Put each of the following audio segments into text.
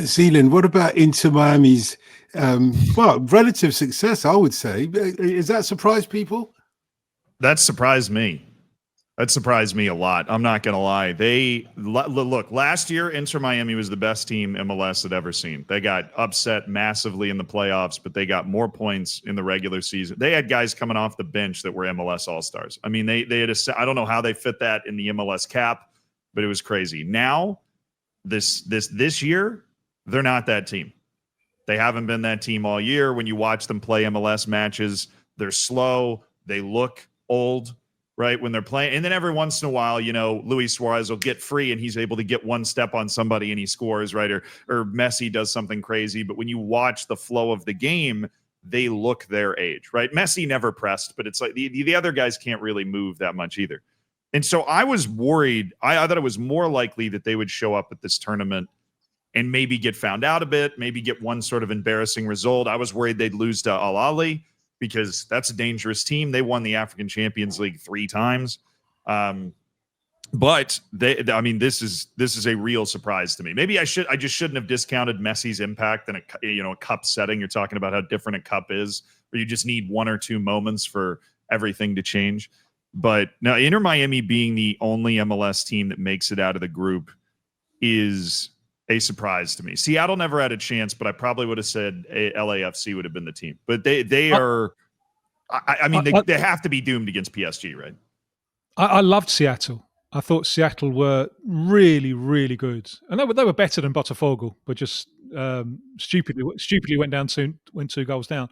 Zealand, what about Inter Miami's relative success? I would say, is that surprised people? That surprised me. That surprised me a lot. I'm not going to lie. Look, last year, Inter Miami was the best team MLS had ever seen. They got upset massively in the playoffs, but they got more points in the regular season. They had guys coming off the bench that were MLS All-Stars. I mean, they had I don't know how they fit that in the MLS cap, but it was crazy. Now, this year, they're not that team. They haven't been that team all year. When you watch them play MLS matches, they're slow. They look old, right, when they're playing. And then every once in a while, Luis Suarez will get free and he's able to get one step on somebody and he scores, right? Or Messi does something crazy. But when you watch the flow of the game, they look their age, right? Messi never pressed, but it's like the other guys can't really move that much either. And so I was worried. I thought it was more likely that they would show up at this tournament and maybe get found out a bit, maybe get one sort of embarrassing result. I was worried they'd lose to Al Ahly, because that's a dangerous team. They won the African Champions League 3 times. But this is a real surprise to me. Maybe I just shouldn't have discounted Messi's impact in a cup setting. You're talking about how different a cup is, where you just need one or two moments for everything to change. But now Inter Miami being the only MLS team that makes it out of the group is a surprise to me. Seattle never had a chance, but I probably would have said LAFC would have been the team. But they are. They have to be doomed against PSG, right? I loved Seattle. I thought Seattle were really, really good, and they were better than Botafogo, but just stupidly went 2 goals down.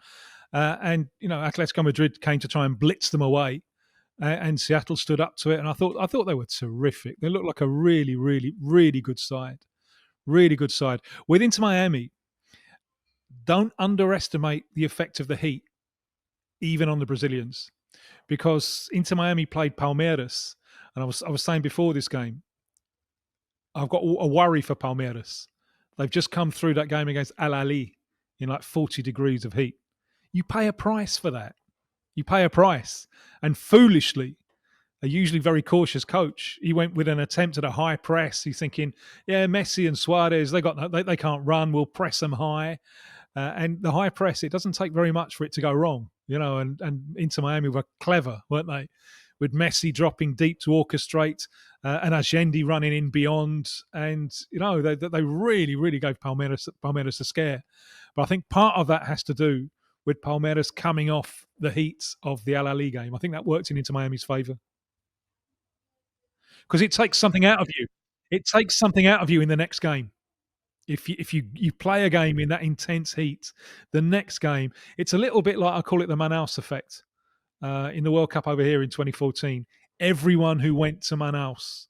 And Atletico Madrid came to try and blitz them away, and Seattle stood up to it. And I thought they were terrific. They looked like a really, really, really good side. Really good side. With Inter Miami, don't underestimate the effect of the heat, even on the Brazilians, because Inter Miami played Palmeiras, and I was saying before this game, I've got a worry for Palmeiras. They've just come through that game against Al Ahly in like 40 degrees of heat. You pay a price for that. You pay a price, and foolishly, a usually very cautious coach, he went with an attempt at a high press. He's thinking, yeah, Messi and Suarez, they can't run. We'll press them high. And the high press, it doesn't take very much for it to go wrong, and Inter Miami were clever, weren't they? With Messi dropping deep to orchestrate and Allende running in beyond. And, they really, really gave Palmeiras a scare. But I think part of that has to do with Palmeiras coming off the heat of the Al Ahly game. I think that worked in Inter Miami's favour. Because it takes something out of you. It takes something out of you in the next game. If you play a game in that intense heat, the next game, it's a little bit like, I call it the Manaus effect. In the World Cup over here in 2014, everyone who went to Manaus,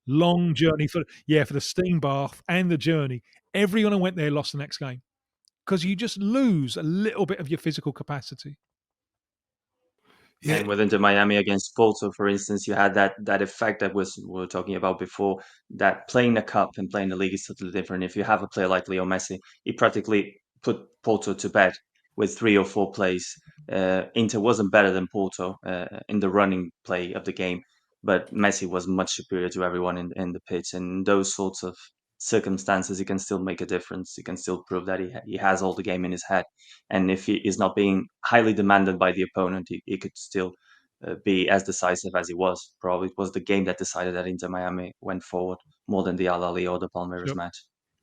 long journey for the steam bath and the journey, everyone who went there lost the next game. Because you just lose a little bit of your physical capacity. Yeah. And with Inter Miami against Porto, for instance, you had that effect that we were talking about before, that playing the cup and playing the league is totally different. If you have a player like Leo Messi, he practically put Porto to bed with 3 or 4 plays. Inter wasn't better than Porto in the running play of the game, but Messi was much superior to everyone in the pitch. And those sorts of circumstances, he can still make a difference. He can still prove that he has all the game in his head. And if he is not being highly demanded by the opponent, he could still be as decisive as he was. Probably it was the game that decided that Inter Miami went forward more than the Al Ahly or the Palmeiras match.